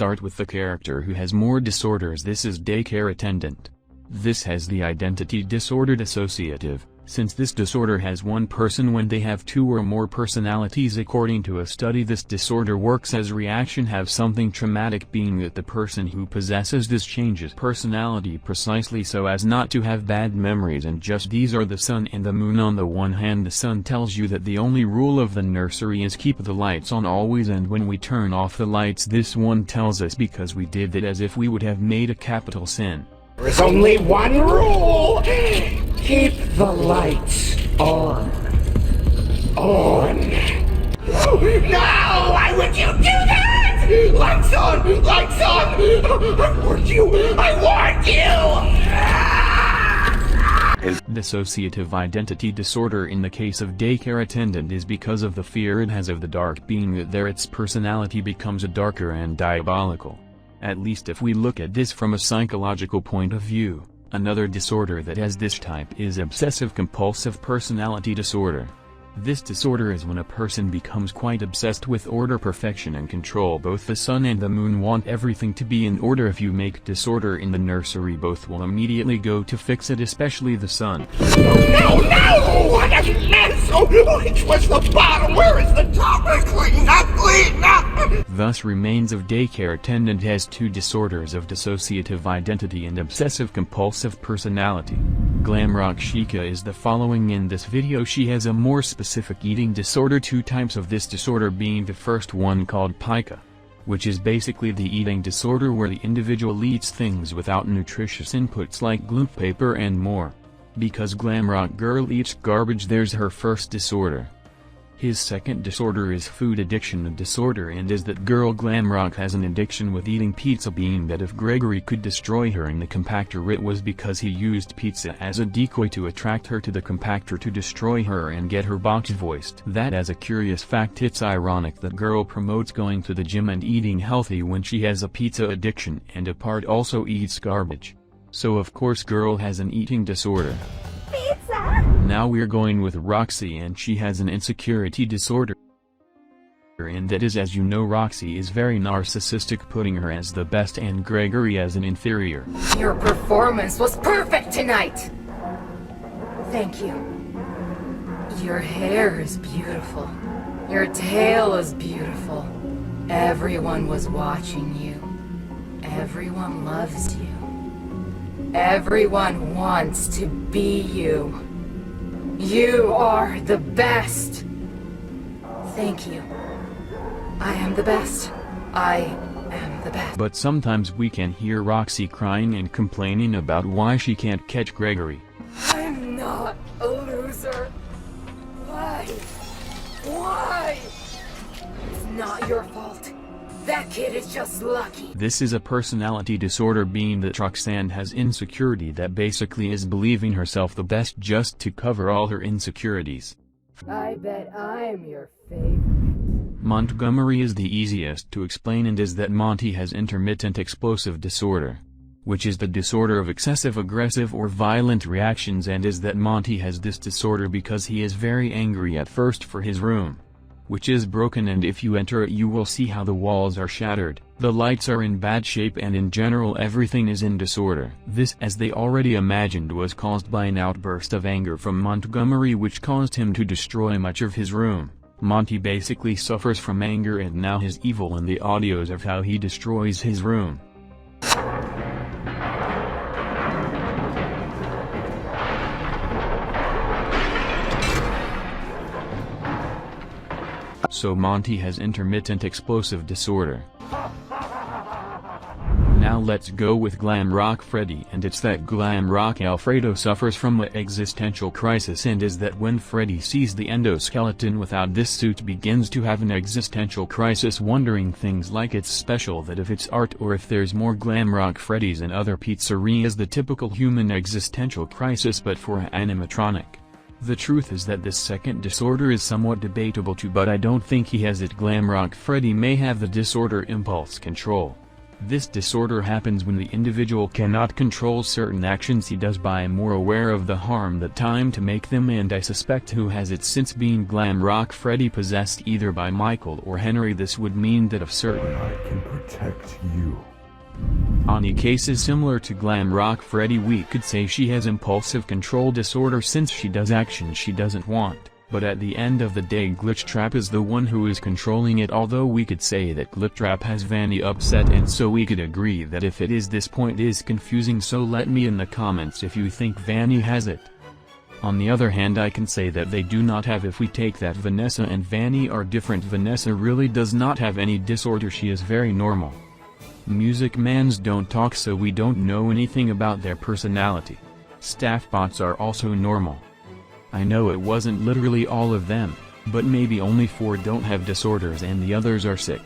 start with the character who has more disorders. This is daycare attendant. This has the identity disorder dissociative, since this disorder has one person when they have two or more personalities. According to a study, this disorder works as reaction have something traumatic, being that the person who possesses this changes personality precisely so as not to have bad memories. And just these are the sun and the moon. On the one hand, the sun tells you that the only rule of the nursery is keep the lights on always, and when we turn off the lights, this one tells us because we did that, as if we would have made a capital sin. There's only one rule! Keep the lights on. On. No! Why would you do that? Lights on! Lights on! I warned you! I warned you! Dissociative identity disorder in the case of daycare attendant is because of the fear it has of the dark, being that there its personality becomes darker and diabolical. At least if we look at this from a psychological point of view. Another disorder that has this type is obsessive-compulsive personality disorder. This disorder is when a person becomes quite obsessed with order, perfection and control. Both the sun and the moon want everything to be in order. If you make disorder in the nursery, both will immediately go to fix it, especially the sun. No! What a mess! Which was the bottom? Where is the top? Clean up! Clean up! Thus, remains of daycare attendant has two disorders of dissociative identity and obsessive-compulsive personality. Glamrock Chica is the following. In this video she has a more specific eating disorder, two types of this disorder being the first one called Pica, which is basically the eating disorder where the individual eats things without nutritious inputs like glue, paper and more. Because Glamrock Girl eats garbage, there's her first disorder. His second disorder is food addiction disorder, and is that girl Glamrock has an addiction with eating pizza, being that if Gregory could destroy her in the compactor, it was because he used pizza as a decoy to attract her to the compactor to destroy her and get her box voiced. That as a curious fact, it's ironic that girl promotes going to the gym and eating healthy when she has a pizza addiction and apart also eats garbage. So of course girl has an eating disorder. Now we're going with Roxy, and she has an insecurity disorder. And that is, as you know, Roxy is very narcissistic, putting her as the best and Gregory as an inferior. Your performance was perfect tonight! Thank you. Your hair is beautiful. Your tail is beautiful. Everyone was watching you. Everyone loves you. Everyone wants to be you. You are the best. Thank you. I am the best. I am the best. But sometimes we can hear Roxy crying and complaining about why she can't catch Gregory. I'm not a loser. Why? Why? It's not your fault. That kid is just lucky. This is a personality disorder, being that Roxanne has insecurity that basically is believing herself the best just to cover all her insecurities. I bet I'm your favorite. Montgomery is the easiest to explain, and is that Monty has intermittent explosive disorder, which is the disorder of excessive aggressive or violent reactions, and is that Monty has this disorder because he is very angry at first for his room, which is broken, and if you enter it you will see how the walls are shattered, the lights are in bad shape, and in general everything is in disorder. This, as they already imagined, was caused by an outburst of anger from Montgomery which caused him to destroy much of his room. Monty basically suffers from anger, and now his evil in the audios of how he destroys his room. So Monty has intermittent explosive disorder. Now let's go with Glamrock Freddy, and it's that Glamrock Alfredo suffers from an existential crisis, and is that when Freddy sees the endoskeleton without this suit begins to have an existential crisis, wondering things like it's special, that if it's art or if there's more Glamrock Freddys in other pizzerias. The typical human existential crisis, but for an animatronic. The truth is that this second disorder is somewhat debatable too, but I don't think he has it. Glamrock Freddy may have the disorder impulse control. This disorder happens when the individual cannot control certain actions he does by more aware of the harm that time to make them, and I suspect who has it since being Glamrock Freddy possessed either by Michael or Henry. This would mean that of certain I can protect you. Ani cases similar to Glamrock Freddy, we could say she has impulsive control disorder since she does actions she doesn't want. But at the end of the day Glitchtrap is the one who is controlling it, although we could say that Glitchtrap has Vanny upset, and so we could agree that if it is, this point is confusing, so let me in the comments if you think Vanny has it. On the other hand, I can say that they do not have if we take that Vanessa and Vanny are different. Vanessa really does not have any disorder, she is very normal. Music mans don't talk, so we don't know anything about their personality. Staff bots are also normal. I know it wasn't literally all of them, but maybe only 4 don't have disorders and the others are sick.